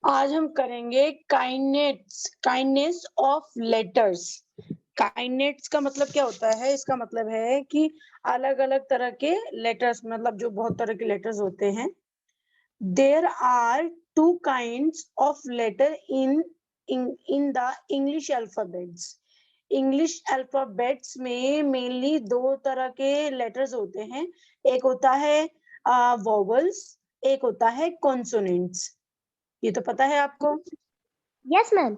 आज हम करेंगे काइनेस ऑफ लेटर्स। काइनेट्स का मतलब क्या होता है? इसका मतलब है कि अलग अलग तरह के लेटर्स, मतलब जो बहुत तरह के लेटर्स होते हैं। There are two kinds of letter in the English alphabets. English alphabets में मेनली दो तरह के लेटर्स होते हैं। एक होता है वोवेल्स, एक होता है कॉन्सोनेंट्स। ये तो पता है आपको? Yes ma'am.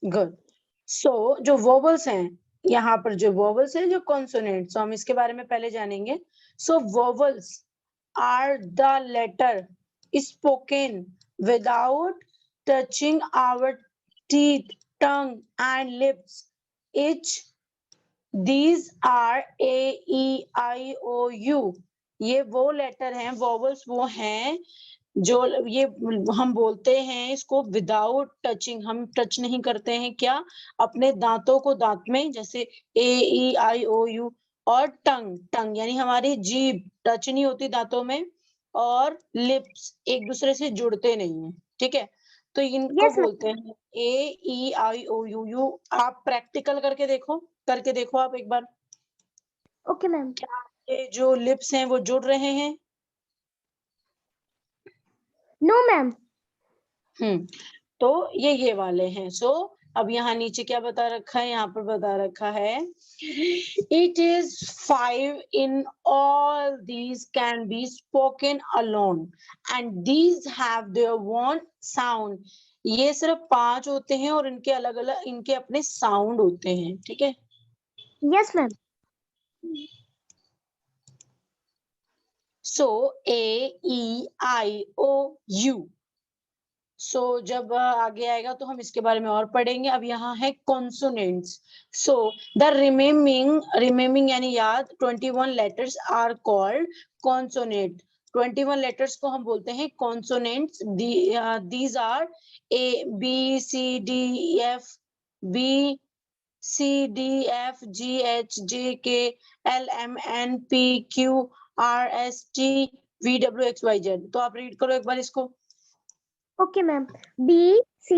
गुड। सो जो वोवेल्स हैं, यहाँ पर जो वोवेल्स हैं, जो कॉन्सोनेंट्स, हम इसके बारे में पहले जानेंगे। So vowels are the letter spoken without touching our teeth, tongue and lips. Each these are A E I O U. ये वो लेटर हैं, वोवेल्स वो हैं जो ये हम बोलते हैं इसको विदाउट टचिंग। हम टच नहीं करते हैं क्या? अपने दांतों को दांत में, जैसे ए ई आई ओ यू। और टंग, टंग यानी हमारी जीभ टच नहीं होती दांतों में। और लिप्स एक दूसरे से जुड़ते नहीं है, ठीक है? तो इनको Yes, ma'am. बोलते हैं ए E I O you you. आप प्रैक्टिकल करके देखो आप एक बार। Okay, ma'am. क्या ये जो लिप्स हैं वो जुड़ रहे हैं? No, ma'am. तो ये वाले हैं। सो अब यहाँ नीचे क्या बता रखा है? यहाँ पर बता रखा है it is 5 in all these can be spoken alone and these have their own sound. ये सिर्फ 5 होते हैं और इनके अलग अलग, इनके अपने साउंड होते हैं, ठीक है? Yes, ma'am. So A E I O you. सो जब आगे आएगा तो हम इसके बारे में और पढ़ेंगे। अब यहाँ है कॉन्सोनेंट्स। सो द रिमेमिंग यानी याद 21 letters are called consonant. 21 letters को हम बोलते हैं consonants. These are A B C D F, B C D F G H J K L M N P Q R S T V W X Y Z. तो आप read करो एक बार इसको। Okay, ma'am. B, C,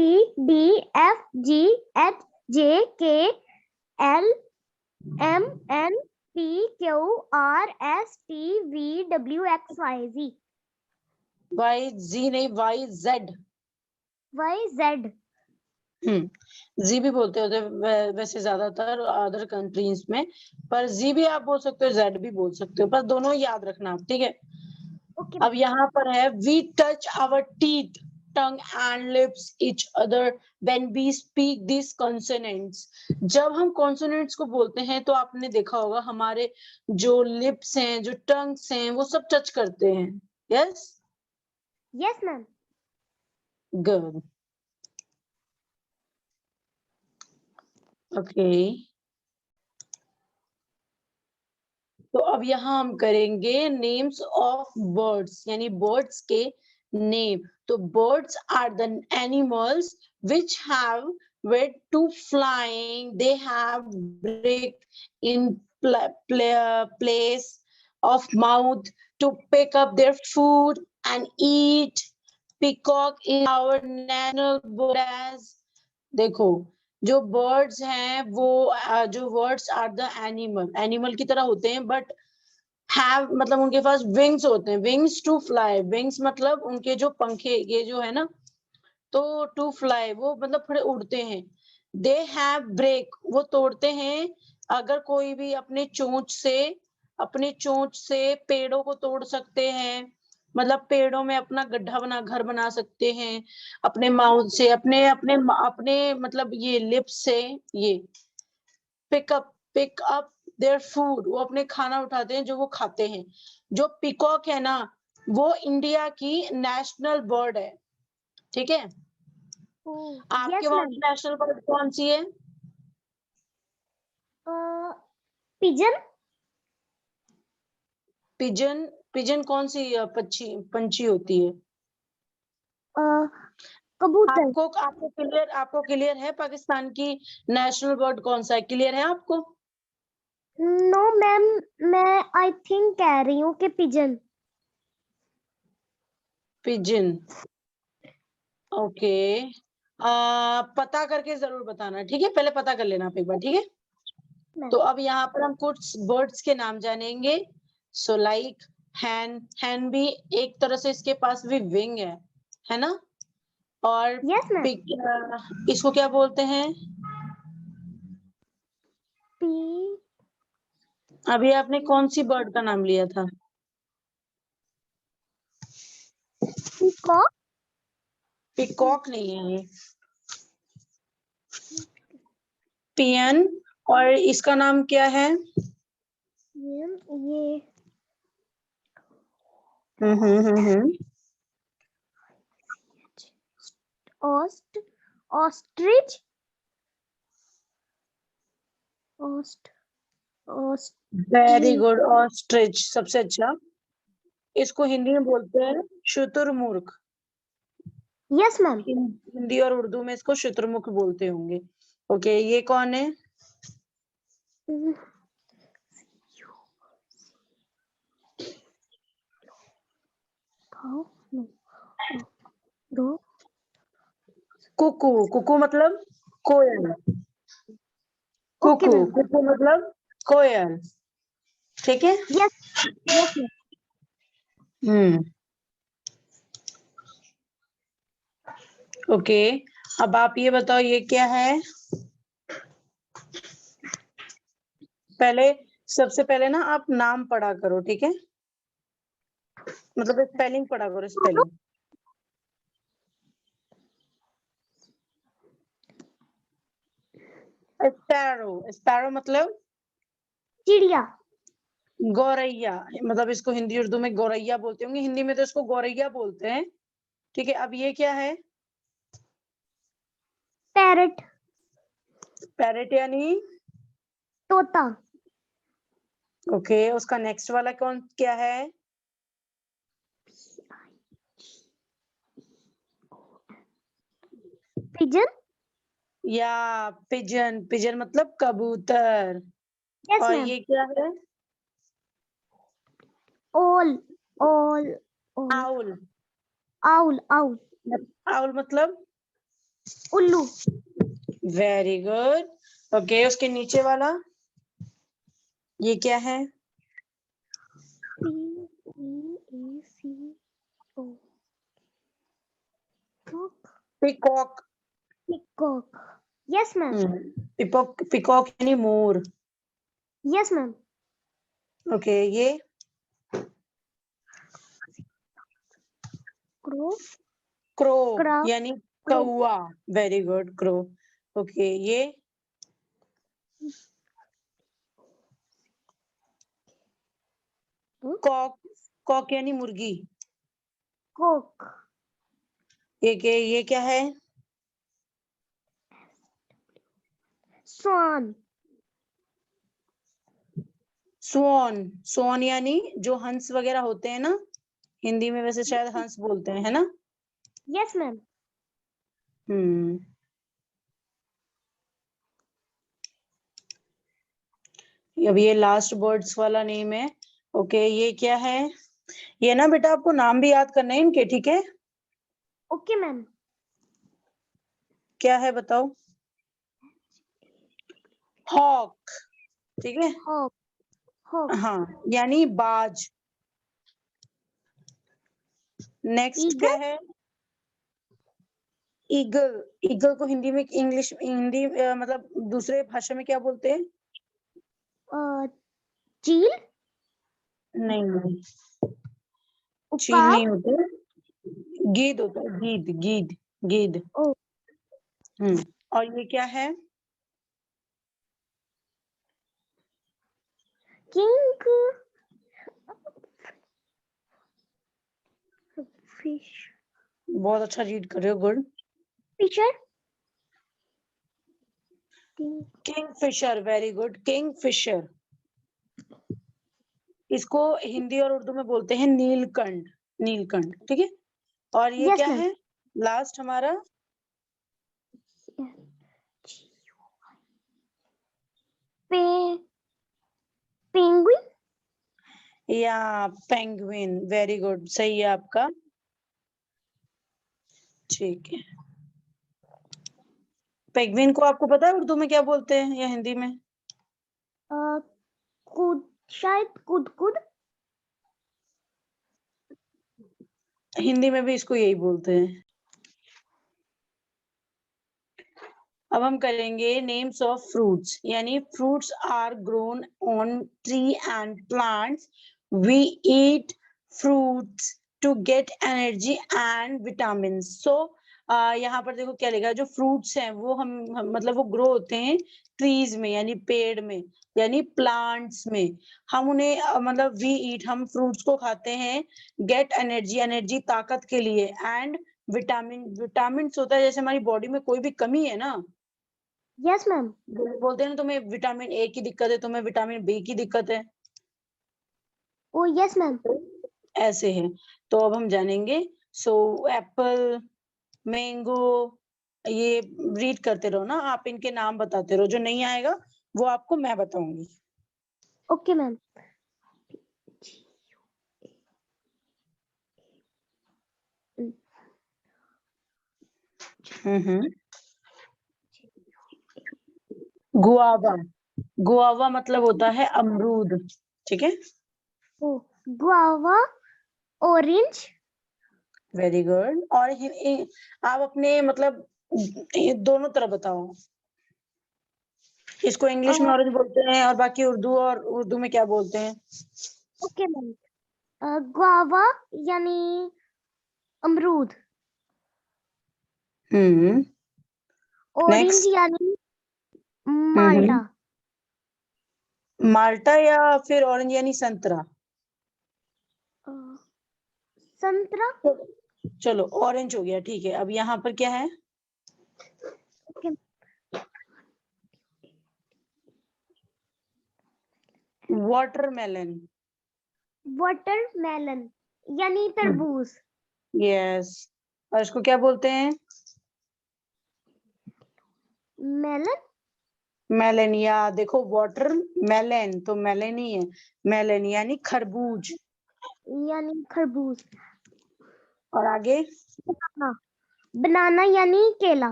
D, F, G, H, J, K, L, M, N, P, Q, R, S, T, V, W, X, Y, Z. Y G नहीं, Y Z. Y, Z. G भी बोलते होते वैसे ज्यादातर other countries में। पर जी भी आप बोल सकते हो, जेड भी बोल सकते हो, पर दोनों याद रखना आप, ठीक है? Okay, अब ma'am. यहाँ पर है we touch our teeth, tongue and lips each other when we speak these consonants। जब हम कॉन्सोनेंट्स को बोलते हैं तो आपने देखा होगा हमारे जो लिप्स हैं, जो टंग्स हैं, वो सब टच करते हैं। Yes, Yes, ma'am. Good, okay. तो अब यहाँ हम करेंगे नेम्स ऑफ बर्ड्स, यानी बर्ड्स के नेम। तो birds are the animals which have way to flying, they have break in place of mouth to pick up their food and eat। Peacock is our national bird as। देखो, जो birds हैं वो जो words are the animal, animal की तरह होते हैं, but have मतलब उनके पास विंग्स होते हैं। विंग्स टू फ्लाई, विंग्स मतलब उनके जो पंखे, ये जो है ना, तो टू फ्लाई वो मतलब थोड़े उड़ते हैं। दे हैव ब्रेक, वो तोड़ते हैं। अगर कोई भी अपने चोंच से पेड़ों को तोड़ सकते हैं, मतलब पेड़ों में अपना गड्ढा बना, घर बना सकते हैं अपने माउथ से, अपने अपने अपने मतलब ये लिप्स से। ये पिक अप देयर फूड, वो अपने खाना उठाते हैं जो वो खाते हैं। जो पिकॉक है ना, वो इंडिया की नेशनल बर्ड है, ठीक है? Oh, आपके yes, वहां ma'am. की नेशनल बर्ड कौन सी है? Pigeon. पिजन। पिजन कौन सी पंछी होती है? कबूतर. आपको क्लियर है पाकिस्तान की नेशनल बर्ड कौन सा है? क्लियर है आपको? नो मैम, मैं आई थिंक कह रही हूँ कि पिजन। पिजन। ओके, पता करके जरूर बताना, ठीक है? पहले पता कर लेना आप एक बार, ठीक है? मैम। तो अब यहाँ पर हम कुछ बर्ड्स के नाम जानेंगे। सो लाइक हैन, हैन भी एक तरह से इसके पास भी विंग है ना? और यस मैम। इसको क्या बोलते हैं? पी अभी आपने कौन सी बर्ड का नाम लिया था? पीकॉक। पिकॉक नहीं है ये, पियन। और इसका नाम क्या है? ये हम्म। ऑस्ट्रिच। वेरी गुड, ऑस्ट्रिच सबसे अच्छा। इसको हिंदी में बोलते हैं शुतुरमुर्ग। Yes ma'am. हिंदी और उर्दू में इसको शुतुरमुर्ग बोलते होंगे। ओके, ये कौन है? कुकू, कुकू मतलब कोयल। Okay cuckoo, ma'am. कुकू मतलब कोयल, ठीक है? Yes yes ma'am. Hmm. Okay, अब आप ये बताओ ये क्या है? पहले, सबसे पहले ना आप नाम पढ़ा करो, ठीक है? मतलब स्पेलिंग पढ़ा करो, स्पेलिंग। स्पैरो, स्पैरो मतलब चिड़िया। गौरैया। मतलब इसको हिंदी उर्दू में गौरैया बोलते होंगे, हिंदी में तो इसको गौरैया बोलते हैं, ठीक है? अब ये क्या है? पैरट। पैरेट यानी? तोता। ओके, उसका नेक्स्ट वाला कौन क्या है? पिजन। या पिजन, पिजन मतलब कबूतर। यस और मैम। ये क्या है? ओल ओल ओल आउल। आउल आउल आउल मतलब उल्लू। Very good. ओके, उसके नीचे वाला ये क्या है? P E A C O peacock. Peacock. Yes ma'am. Peacock, peacock यानी मोर। Yes ma'am. ओके, ये क्रो क्रो क्रा यानी क्रो कौआ। Very good, crow. ओके, ये कॉक, कॉक यानी मुर्गी। कोक। ये क्या है? स्वान। स्वान, स्वान यानी जो हंस वगैरह होते हैं ना, हिंदी में वैसे शायद हंस बोलते हैं, है ना? Yes ma'am. हम्म। अब ये लास्ट वर्ड्स वाला नेम है। ओके, ये क्या है? ये ना बेटा आपको नाम भी याद करना है इनके, ठीक है? Okay ma'am. क्या है बताओ? हॉक, ठीक है? Hawk hawk. हाँ, यानी बाज। नेक्स्ट क्या ईगल। है? ईगल। ईगल को हिंदी में, इंग्लिश, हिंदी मतलब दूसरे भाषा में क्या बोलते हैं? चील। नहीं नहीं, चील उकाब। नहीं होते, गीद होता है, गीद गीद गीद। ओ और ये क्या है? किंग फिश बहुत अच्छा रीड कर रहे हो, good. Fisher. King kingfisher, very good, kingfisher. इसको हिंदी और उर्दू में बोलते हैं नीलकंठ, नीलकंठ, ठीक है? और ये यस क्या मैम। है लास्ट हमारा? पे पेंगुइन। या पेंगुइन, वेरी गुड, सही है आपका। ठीक है। पेंगुइन को आपको पता है उर्दू में क्या बोलते हैं या हिंदी में? कूद, शायद कूद कूद। हिंदी में भी इसको यही बोलते हैं। अब हम करेंगे नेम्स ऑफ फ्रूट्स, यानी fruits are grown on tree and plants. We eat fruits to get energy and vitamin. So यहाँ पर देखो क्या लिखा है, जो फ्रूट्स हैं वो हम मतलब वो ग्रो होते हैं ट्रीज में, यानी पेड़ में, यानी प्लांट्स में। हम उन्हें मतलब वी ईट, हम फ्रूट्स को खाते हैं। गेट एनर्जी, एनर्जी ताकत के लिए। एंड विटामिन, विटामिन होता है जैसे हमारी बॉडी में कोई भी कमी है ना, यस मैम। बोलते हैं ना तुम्हें विटामिन ए की दिक्कत है, तुम्हें विटामिन बी की दिक्कत है, ओ यस मैम। ऐसे है। तो अब हम जानेंगे। सो एप्पल, मैंगो, ये रीड करते रहो ना आप, इनके नाम बताते रहो, जो नहीं आएगा वो आपको मैं बताऊंगी। Okay ma'am. गुआवा, गुआवा मतलब होता है अमरूद, ठीक है। ओ गुआवा, ऑरेंज। Very good. और आप अपने मतलब ये दोनों तरफ बताओ। इसको इंग्लिश में ऑरेंज बोलते हैं और बाकी उर्दू, और उर्दू में क्या बोलते हैं? Okay ma'am. गुआवा यानी अमरूद, ऑरेंज नेक्स्ट। यानी माल्टा। माल्टा या फिर ऑरेंज यानी संतरा? अ, संतरा। चलो ऑरेंज हो गया, ठीक है। अब यहाँ पर क्या है? ओके। वाटरमेलन। वाटरमेलन यानी तरबूज। यस। और इसको क्या बोलते हैं? मेलन। मेलन। या देखो वाटर मेलन तो मेलन ही है, मेलन यानी खरबूज। यानी खरबूज। और आगे? बनाना, बनाना यानी केला।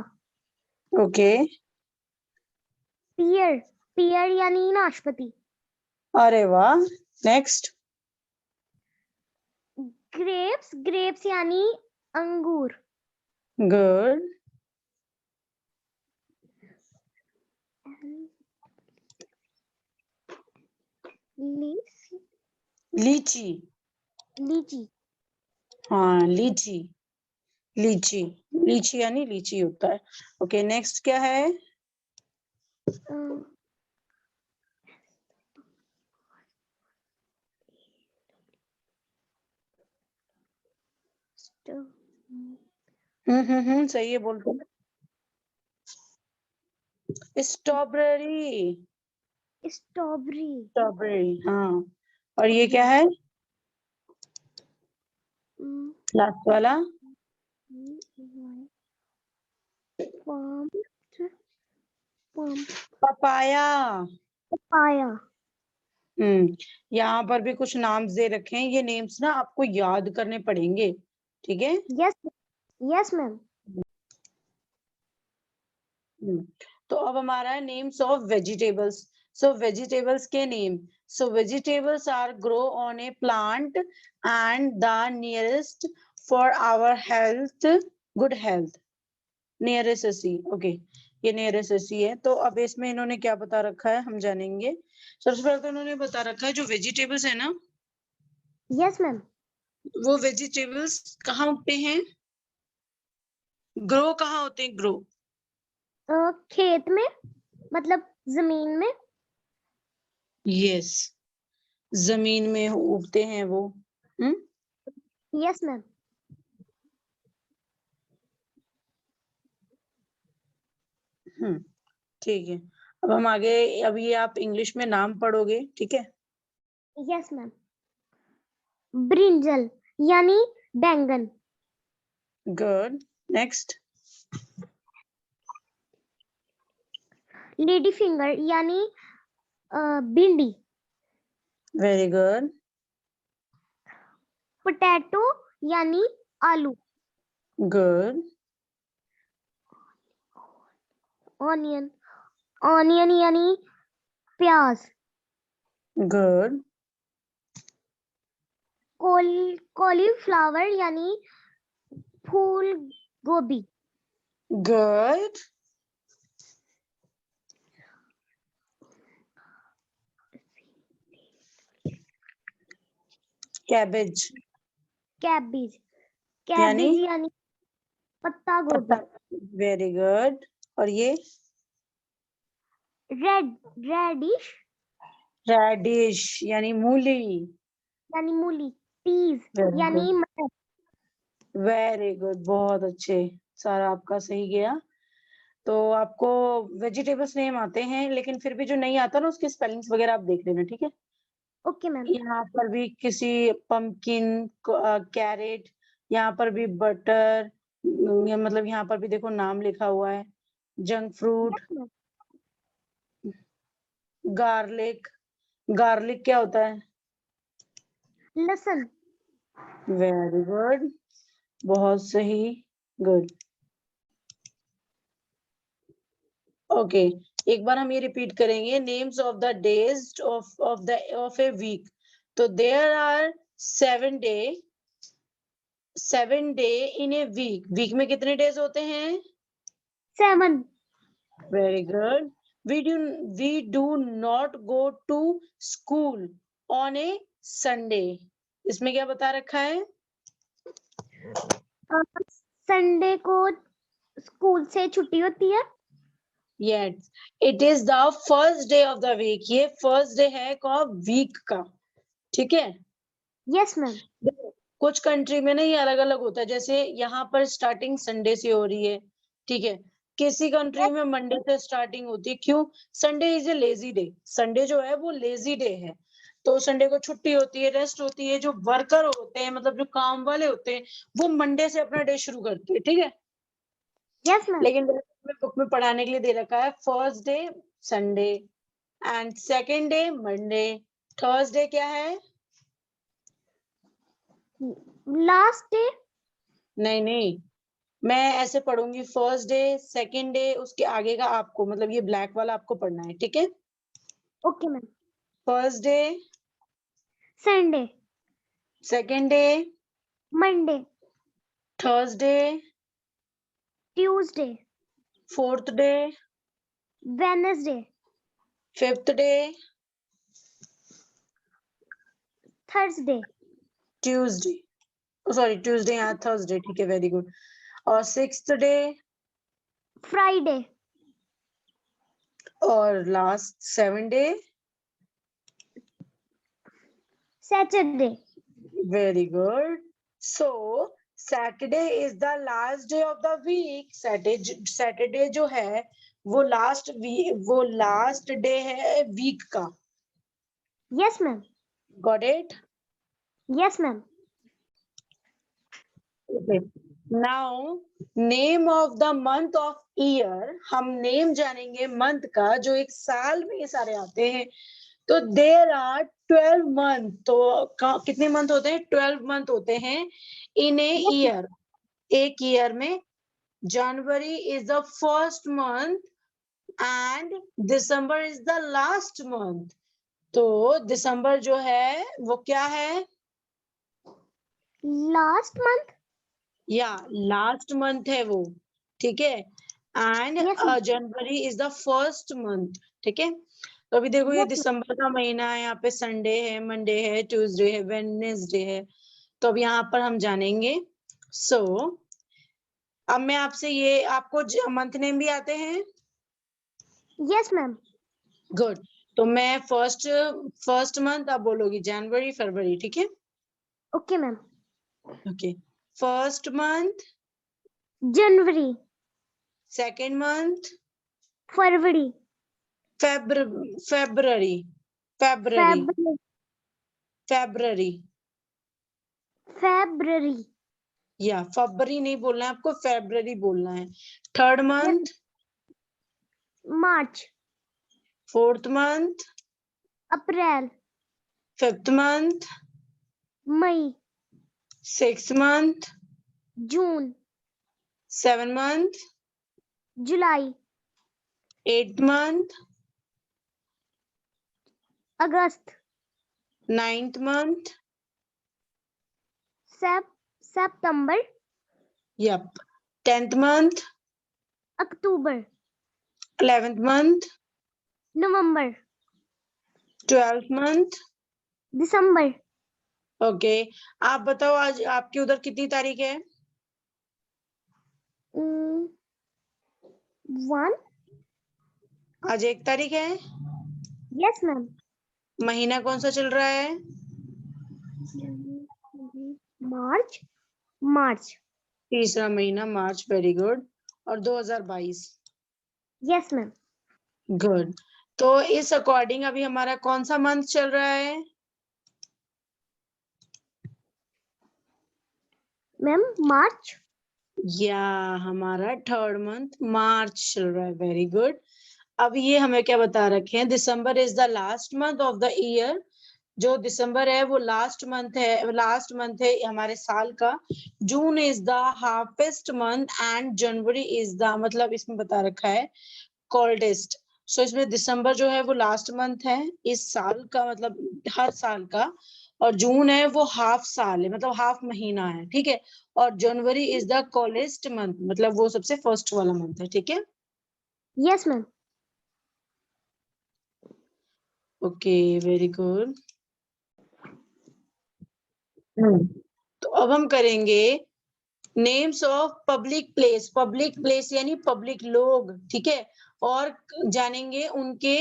ओके। पियर, पियर यानी नाशपाती। अरे वाह। नेक्स्ट। ग्रेप्स, ग्रेप्स यानी अंगूर। गुड। लीची, लीची। लीची। हाँ लीची, लीची, लीची यानी लीची होता है। ओके नेक्स्ट क्या है? सही है, बोलते हैं। स्ट्रॉबेरी। स्ट्रॉबेरी। स्ट्रॉबेरी, हाँ। और ये क्या है लास्ट वाला? पम, पम, पपाया। पपाया। यहाँ पर भी कुछ नाम्स दे रखे हैं, ये नेम्स ना आपको याद करने पड़ेंगे, ठीक है। Yes, yes ma'am. तो अब हमारा है names of vegetables. So vegetables के name. So vegetables are grow on a plant and the nearest for our health, good health. Nearest see, okay. ये नियरेस्ट सी है। तो अब इसमें इन्होंने क्या बता रखा है हम जानेंगे। सबसे पहले तो इन्होंने बता रखा है जो वेजिटेबल्स है ना, यस मैम। वो वेजिटेबल्स कहाँ उगते हैं, ग्रो कहाँ होते हैं, ग्रो? खेत में, मतलब जमीन में। यस, जमीन में उगते हैं वो। Yes ma'am. ठीक है। अब हम आगे, अभी आप इंग्लिश में नाम पढ़ोगे, ठीक है। Yes ma'am. ब्रिंजल यानी बैंगन। गुड। नेक्स्ट। लेडी फिंगर यानी भिंडी। Very good. पोटैटो यानी आलू। गुड। ऑनियन, ऑनियन यानी प्याज। गुड। कॉलीफ्लावर यानी फूल गोभी। गुड। कैबेज कैबेज, यानी कैबेज यानी पत्ता गोभी। Very good. और ये रेडिश रेडिश यानी मूली। यानी मूली। पीज वेरी यानी गुड, मटर। वेरी गुड, बहुत अच्छे। सारा आपका सही गया। तो आपको वेजिटेबल्स नेम आते हैं, लेकिन फिर भी जो नहीं आता ना उसके स्पेलिंग्स वगैरह आप देख लेना, ठीक है। Okay ma'am. यहाँ पर भी किसी पंपकिन, कैरेट, यहाँ पर भी बटर, मतलब यहाँ पर भी देखो नाम लिखा हुआ है। Junk fruit, garlic. गार्लिक क्या होता है? लहसुन। वेरी गुड, बहुत सही। गुड। ओके, एक बार हम ये रिपीट करेंगे, names of the days of a week. तो there are 7 day in a week. Week में कितने डेज होते हैं? 7। Very good. We do not go to school on a Sunday. इसमें क्या बता रखा है? संडे को स्कूल से छुट्टी होती है। Yes, it is the first day of the week. ये फर्स्ट डे है कौन? वीक का, ठीक है। Yes ma'am. देखो, कुछ कंट्री में ना ये अलग अलग होता है, जैसे यहाँ पर स्टार्टिंग संडे से हो रही है, ठीक है। किसी कंट्री में मंडे से स्टार्टिंग होती है। क्यों? Sunday is a lazy day. Sunday जो है वो लेजी डे है, तो संडे को छुट्टी होती है, रेस्ट होती है। जो वर्कर होते हैं, मतलब जो काम वाले होते हैं, वो मंडे से अपना डे शुरू करते हैं, ठीक है। Yes ma'am. लेकिन बुक में पढ़ाने के लिए दे रखा है first day Sunday and second day Monday, Thursday क्या है? Last day. नहीं नहीं, मैं ऐसे पढ़ूंगी, फर्स्ट डे, सेकेंड डे, उसके आगे का आपको, मतलब ये ब्लैक वाला आपको पढ़ना है, ठीक है। Okay ma'am. First day, Sunday, second day, Monday, Thursday, Tuesday, fourth day, Wednesday, fifth day, Thursday, Tuesday, sorry Tuesday, यहाँ थर्सडे, ठीक है, वेरी गुड। और सिक्स्थ डे, फ्राइडे, और last 7 day, Saturday. Very good. So Saturday is the last day of the week. Saturday जो है वो last day है week का। Yes ma'am. Got it? Yes ma'am. Okay. Now, name of the month of year, हम name जानेंगे month का, जो एक साल में ये सारे आते हैं। तो देर आर 12 मंथ। तो कितने मंथ होते हैं? 12 मंथ होते हैं इन ए ईयर, एक ईयर में। जनवरी is the first month and December is the last month. तो दिसंबर जो है वो क्या है? Last month. या लास्ट मंथ है वो, ठीक है। And yes ma'am. January is the first month, ठीक है। तो अभी देखो, ये यस दिसंबर का महीना है, यहाँ पे संडे है, मंडे है, ट्यूसडे है, वेडनेसडे है। तो अब यहाँ पर हम जानेंगे। सो अब मैं आपसे ये, आपको मंथ नेम भी आते हैं? Yes ma'am. गुड। तो मैं फर्स्ट मंथ आप बोलोगी जनवरी, फरवरी, ठीक है। Okay ma'am. Okay, first month, जनवरी, सेकेंड मंथ, फरवरी, February, February, February, February, February, या फरवरी नहीं बोलना है आपको, फेब्रुअरी बोलना है। Third month, March, fourth month, April, fifth month, मई, सिक्स मंथ, जून, 7 मंथ, जुलाई, 8th month, अगस्त, 9th month, सितंबर, yep, 10th month, अक्टूबर, 11th month, नवंबर, 12th month. दिसंबर, ओके, आप बताओ आज आपके उधर कितनी तारीख है? 1, आज 1 तारीख है। यस मैम, महीना कौन सा चल रहा है? मार्च, मार्च, तीसरा महीना मार्च, वेरी गुड। और 2022, यस मैम, गुड। तो इस अकॉर्डिंग अभी हमारा कौन सा मंथ चल रहा है? मैम मार्च, या हमारा 3rd मंथ मार्च चल रहा है, वेरी गुड। अब ये हमें क्या बता रखे हैं, December is the last month of the year. जो दिसंबर है वो लास्ट मंथ है हमारे साल का। June is the harvest month and January is the, मतलब इसमें बता रखा है कोल्डेस्ट। सो इसमें दिसंबर जो है वो लास्ट मंथ है इस साल का, मतलब हर साल का। और जून है वो हाफ साल है, मतलब हाफ महीना है, ठीक है। और जनवरी इज द कोल्डेस्ट मंथ, मतलब वो सबसे फर्स्ट वाला मंथ है, ठीक है। Yes ma'am, okay, very good. तो अब हम करेंगे नेम्स ऑफ पब्लिक प्लेस यानी पब्लिक लोग, ठीक है। और जानेंगे उनके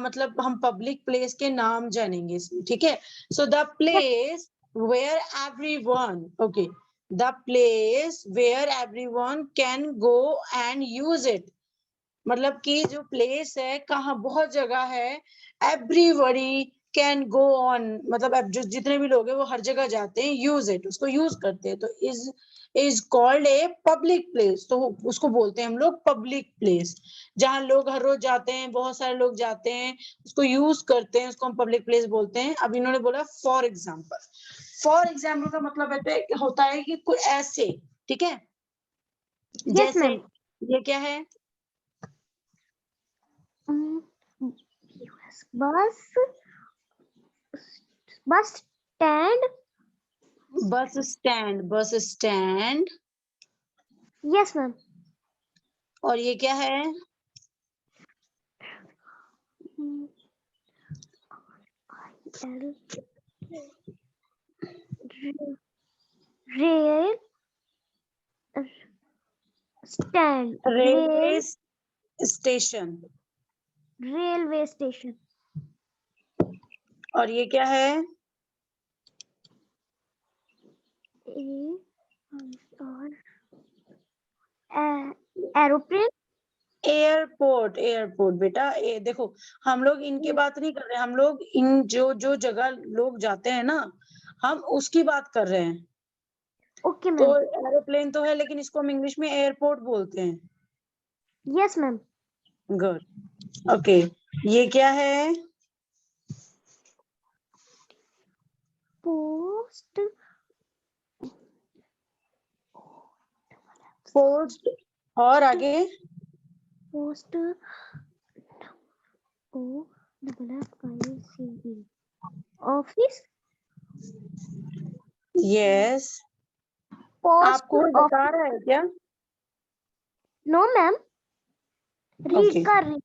मतलब हम पब्लिक प्लेस के नाम जानेंगे इसमें, ठीक है। So the place where everyone, okay, the place where everyone can go and use it. मतलब कि जो प्लेस है, कहाँ बहुत जगह है, एवरीबॉडी कैन गो ऑन, मतलब अब जो जितने भी लोग हैं वो हर जगह जाते हैं, यूज इट, उसको यूज करते हैं। तो is called a public place, तो उसको बोलते हैं हम लोग पब्लिक प्लेस। जहाँ लोग हर रोज जाते हैं, बहुत सारे लोग जाते हैं, उसको यूज करते हैं, उसको हम पब्लिक प्लेस बोलते हैं। अब इन्होंने बोला फॉर एग्जाम्पल। फॉर एग्जाम्पल का मतलब होता है कि कोई ऐसे, ठीक है। यस जैसे मैम, ये क्या है? बस, bus stand, bus stand, bus stand. Yes ma'am, और ये क्या है? Rail stand, railway station. Railway station, और ये क्या है? एरोप्लेन, एयरपोर्ट, एयरपोर्ट बेटा। देखो, हम लोग इनके बात नहीं कर रहे, हम लोग इन जो जो जगह लोग जाते हैं ना, हम उसकी बात कर रहे हैं। ओके तो मैम, एरोप्लेन तो है, लेकिन इसको हम इंग्लिश में एयरपोर्ट बोलते हैं। Yes ma'am, good, okay. ये क्या है? Post, post. और आगे? Post, O double F I C E, office, yes. Post आपको कोई बता ऑफिस, रहा है क्या? नो मैम, रीड ओके, कर रही,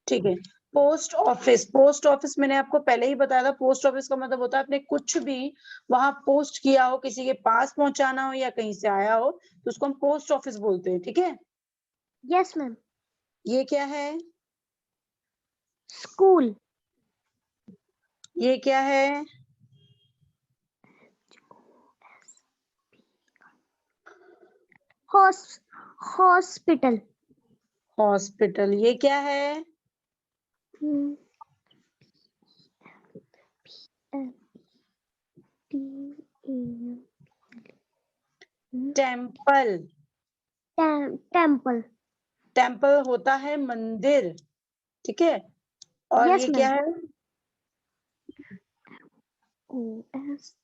ठीक है। पोस्ट ऑफिस, पोस्ट ऑफिस मैंने आपको पहले ही बताया था। पोस्ट ऑफिस का मतलब होता है आपने कुछ भी वहां पोस्ट किया हो, किसी के पास पहुंचाना हो या कहीं से आया हो, तो उसको हम पोस्ट ऑफिस बोलते हैं, ठीक है। यस मैम, ये क्या है? स्कूल, ये क्या है? Hospital, hospital. ये क्या है? टेम्पल। टेम्पल, टेम्पल होता है मंदिर, ठीक है। और यस ये क्या मैम, है? ओ एस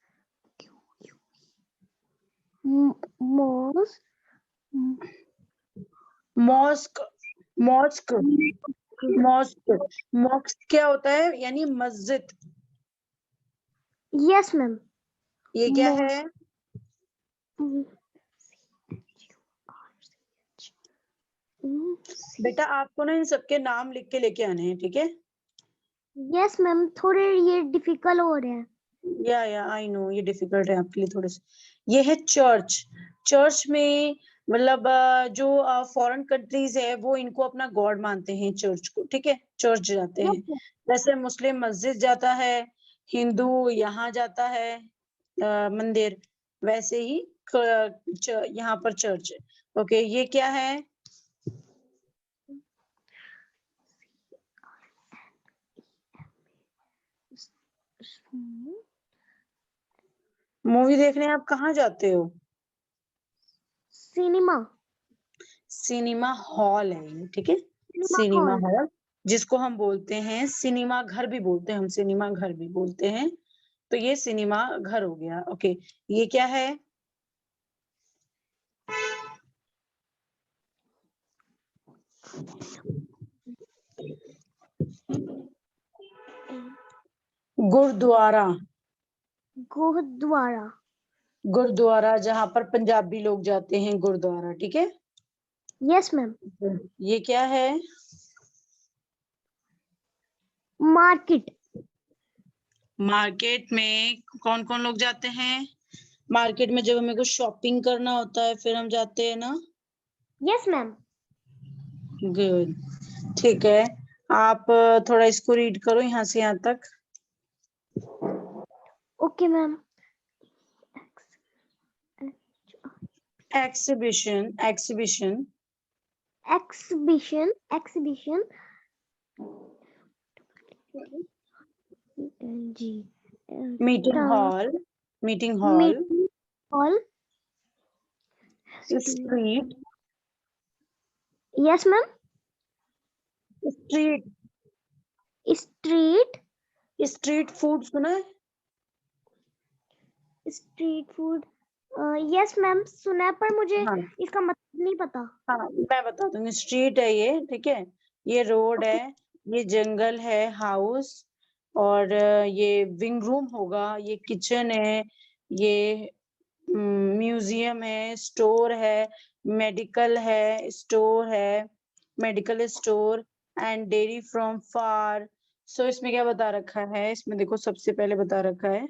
मोस, मॉस्क। मॉस्क, मॉस्क, मॉस्क क्या होता है? यानी मस्जिद। Yes ma'am. ये क्या है? बेटा आपको ना इन सबके नाम लिख के लेके आने हैं, ठीक है? यस मैम, थोड़े ये डिफिकल्ट हो रहे हैं। या आई नो ये डिफिकल्ट है आपके लिए थोड़े से। ये है चर्च। चर्च में मतलब जो फॉरेन कंट्रीज है वो इनको अपना गॉड मानते हैं चर्च को, ठीक है? चर्च जाते हैं। यस जैसे मुस्लिम मस्जिद जाता है, हिंदू यहाँ जाता है मंदिर, वैसे ही यहाँ पर चर्च है। ओके, ये क्या है? मूवी देखने आप कहाँ जाते हो? सिनेमा। सिनेमा हॉल है ये, ठीक है? Cinema cinema hall. हॉल, जिसको हम बोलते हैं सिनेमा घर भी बोलते हैं, हम सिनेमा घर भी बोलते हैं। तो ये सिनेमा घर हो गया। ओके, ये क्या है? गुरुद्वारा। गुरुद्वारा। गुरुद्वारा जहां पर पंजाबी लोग जाते हैं, गुरुद्वारा, ठीक है? Yes ma'am. ये क्या है? मार्केट। मार्केट में कौन कौन लोग जाते हैं? मार्केट में जब हमें कुछ शॉपिंग करना होता है फिर हम जाते हैं ना। Yes ma'am. गुड, ठीक है। आप थोड़ा इसको रीड करो यहाँ से यहाँ तक। Okay ma'am. Exhibition, exhibition. Exhibition, exhibition. जी। Meeting hall, meeting hall. Meeting hall. Street, yes ma'am. Street, street. Street food सुना है? Street food. यस मैम, सुना है पर मुझे हाँ इसका मतलब नहीं पता। हाँ, मैं बता दूंगी। स्ट्रीट है ये, ठीक है? ये रोड ओके। है, ये जंगल है, हाउस, और ये विंग रूम होगा, ये किचन है, ये म्यूजियम है, स्टोर है, मेडिकल है, स्टोर है, medical store, and dairy from far. So इसमें क्या बता रखा है? इसमें देखो सबसे पहले बता रखा है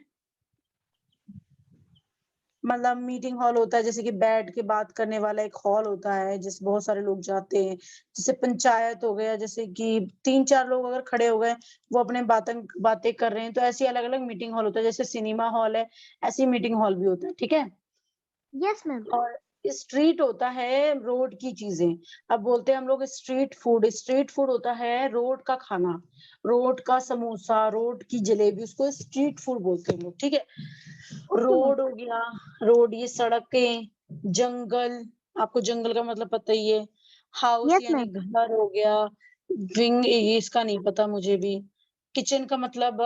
मतलब मीटिंग हॉल होता है जैसे कि बैठ के बात करने वाला एक हॉल होता है जिसमें बहुत सारे लोग जाते हैं। जैसे पंचायत हो गया, जैसे कि 3-4 लोग अगर खड़े हो गए, वो अपने बातें कर रहे हैं, तो ऐसी अलग अलग मीटिंग हॉल होता है। जैसे सिनेमा हॉल है, ऐसी मीटिंग हॉल भी होता है, ठीक है? Yes ma'am. और स्ट्रीट होता है रोड की चीजें। अब बोलते हैं हम लोग स्ट्रीट फूड। स्ट्रीट फूड होता है रोड का खाना, रोड का समोसा, रोड की जलेबी, उसको स्ट्रीट फूड बोलते हैं लोग, ठीक है? Okay ma'am. रोड हो गया, रोड, ये सड़कें, जंगल, आपको जंगल का मतलब पता ही है। हाउस यस यानी मैम। घर हो गया। विंग, ये इसका नहीं पता मुझे भी। किचन का मतलब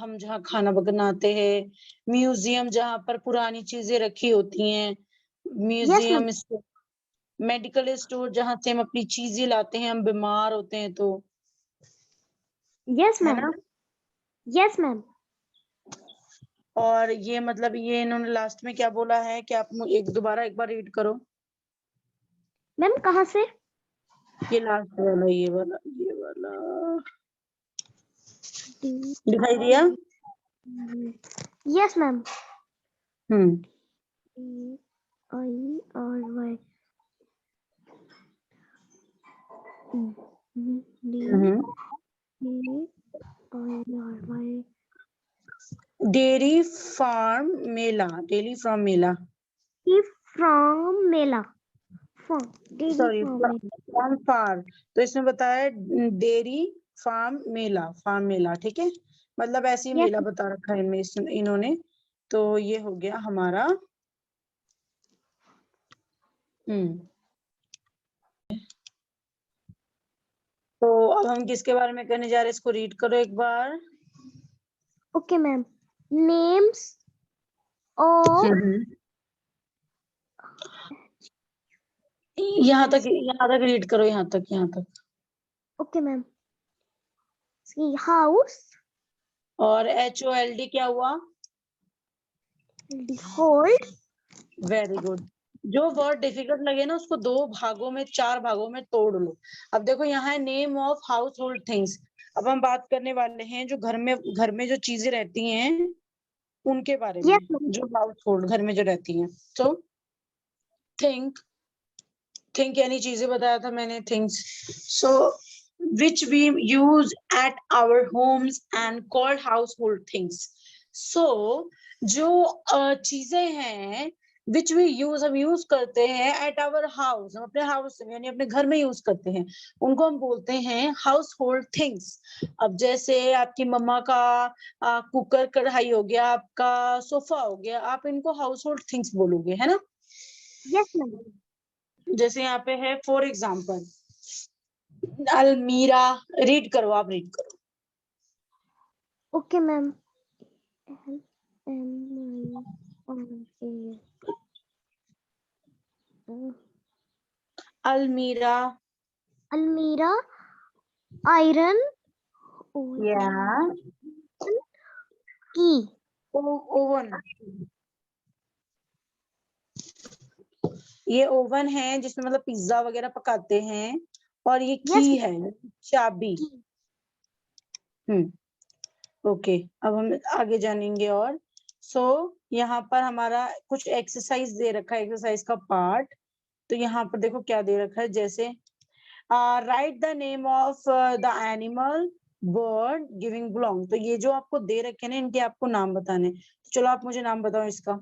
हम जहाँ खाना बनाते हैं। म्यूजियम, जहाँ पर पुरानी चीजें रखी होती हैं, yes ma'am. Museum. Medical store, जहाँ से हम अपनी चीजें लाते हैं, हम बीमार होते हैं तो, यस है मैम। ना? Yes ma'am. और ये मतलब ये इन्होंने लास्ट में क्या बोला है कि आप दोबारा एक बार रीड करो। मैम कहाँ से? ये लास्ट वाला, ये वाला दिखाई दिया? Yes ma'am. हम्म AIRY हम्म। DAIRY डेयरी फार्म मेला, डेयरी फार्म मेला, from मेला। डेयरी सॉरी फार्म मेला। Farm far. तो इसमें बताया डेयरी फार्म मेला, फार्म मेला, ठीक है? मतलब ऐसे ही यस। मेला बता रखा है इनमें इन्होंने। तो ये हो गया हमारा। हम्म तो अब हम किसके बारे में करने जा रहे हैं? इसको रीड करो एक बार। Okay ma'am. Names of hmm यहाँ तक रीड करो, यहाँ तक। Okay ma'am. सी हाउस, और HOLD क्या हुआ? होल्ड। Very good. जो वर्ड डिफिकल्ट लगे ना उसको 2 भागों में 4 भागों में तोड़ लो। अब देखो यहाँ है name of house hold things. अब हम बात करने वाले हैं जो घर में जो चीजें रहती हैं उनके बारे में, यस मैम। जो हाउस होल्ड घर में जो रहती हैं। तो थिंक यानी चीजें बताया था मैंने, things. So which we use at our homes and called household things. So जो चीजें हैं which we use, हम यूज करते हैं at our house, हम अपने हाउस में यानी अपने घर में यूज करते हैं, उनको हम बोलते हैं household things. अब जैसे आपकी मम्मा का कुकर कढ़ाई हो गया, आपका सोफा हो गया, आप इनको household things बोलोगे, है ना? Yes ma'am. जैसे यहाँ पे है फॉर एग्जाम्पल अलमीरा। रीड करो, आप रीड करो। Okay ma'am. अलमीरा। अलमीरा, आयरन, या की, ओवन। ये ओवन है जिसमें मतलब पिज्जा वगैरह पकाते हैं, और ये यस की है, चाबी। की। ओके, अब हम आगे जानेंगे। और यहाँ पर हमारा कुछ एक्सरसाइज दे रखा है, एक्सरसाइज का पार्ट। तो यहाँ पर देखो क्या दे रखा है, जैसे right the name of the animal bird giving belong. तो ये जो आपको दे रखे हैं ना, इनके आपको नाम बताने। तो चलो आप मुझे नाम बताओ इसका।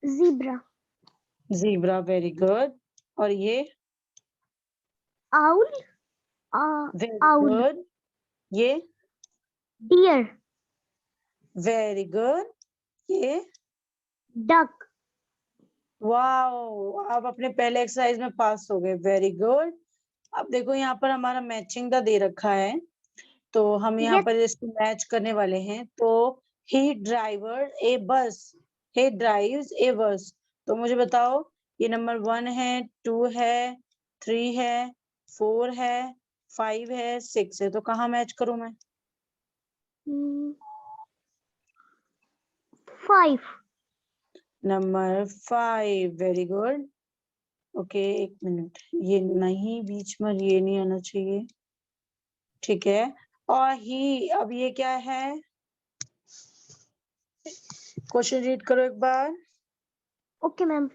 Zebra, zebra, very good. और ये आउल, वेरी आउल, गुड। ये डियर, वेरी गुड। ये डक। वाओ, आप अपने पहले एक्सरसाइज में पास हो गए, वेरी गुड। अब देखो यहाँ पर हमारा मैचिंग का दे रखा है, तो हम यहाँ यस। पर इसको मैच करने वाले हैं। तो ही ड्राइवर ए बस, ही ड्राइव्स ए बस। तो मुझे बताओ, ये नंबर 1 है, 2 है, 3 है, 4 है, 5 है, 6 है। तो कहाँ मैच करूं मैं? 5। Number 5, very good. Okay, 1 minute, ये नहीं, बीच में ये नहीं आना चाहिए, ठीक है। और ही, अब ये क्या है? क्वेश्चन रीड करो एक बार। Okay ma'am.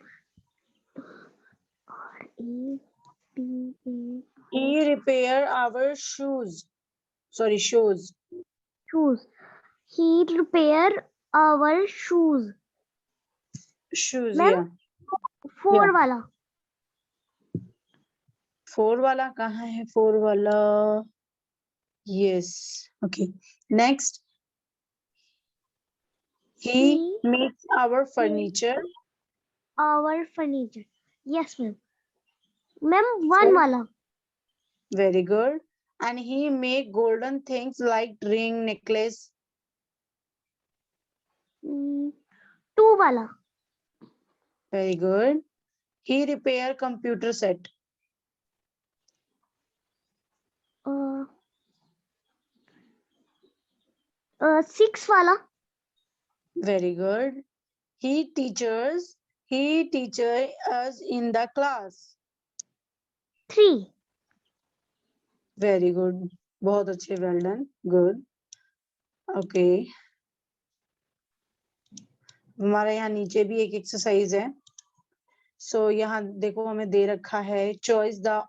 He repair our shoes. Sorry, shoes. Shoes. He repair our shoes. Shoes, ma'am, yeah. 4 वाला। 4 वाला कहाँ है? 4 वाला, yes. Okay. Next, he makes our furniture. Our furniture. Yes ma'am. Ma'am 1 वाला। Very good. And he make golden things like ring, necklace. 2 वाला। Very good. He repair computer set. 6 वाला। Very good. He teaches us in the class. 3। Very good, बहुत अच्छे, well done, good. Okay, हमारे यहाँ नीचे भी एक एक्सरसाइज है। सो यहाँ देखो हमें दे रखा है, choice the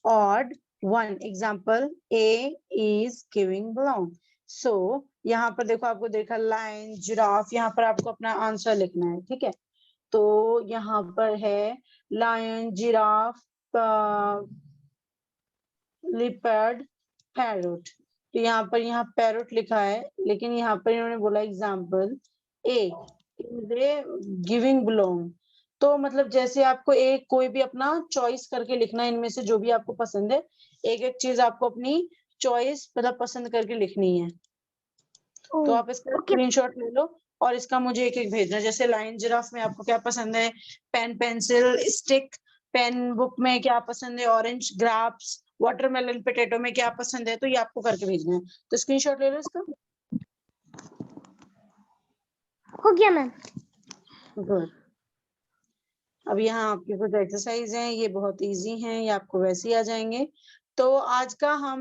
odd one. Example, a is giving belong. So यहाँ पर देखो आपको देखा लायन, जिराफ, यहाँ पर आपको अपना आंसर लिखना है, ठीक है। तो यहाँ पर है लायन, जिराफ, लिपर्ड, पैरोट। तो यहाँ पैरोट लिखा है, लेकिन यहाँ पर इन्होंने बोला example a is a giving belong. तो मतलब जैसे आपको एक कोई भी अपना चॉइस करके लिखना है, इनमें से जो भी आपको पसंद है, एक एक चीज आपको अपनी चॉइस मतलब पसंद करके लिखनी है। तो आप इसका ओके। स्क्रीनशॉट ले लो, और इसका मुझे एक एक भेजना है। जैसे लाइन जिराफ में आपको क्या पसंद है, pen pencil stick, pen book में क्या पसंद है, ऑरेंज ग्राप्स, वाटरमेलन पोटैटो में क्या पसंद है, तो ये आपको करके भेजना है। तो स्क्रीनशॉट ले लो इसका। हो गया मैम। गुड। अब यहाँ आपके कुछ एक्सरसाइज हैं, ये बहुत इजी हैं, ये आपको वैसे ही आ जाएंगे। तो आज का हम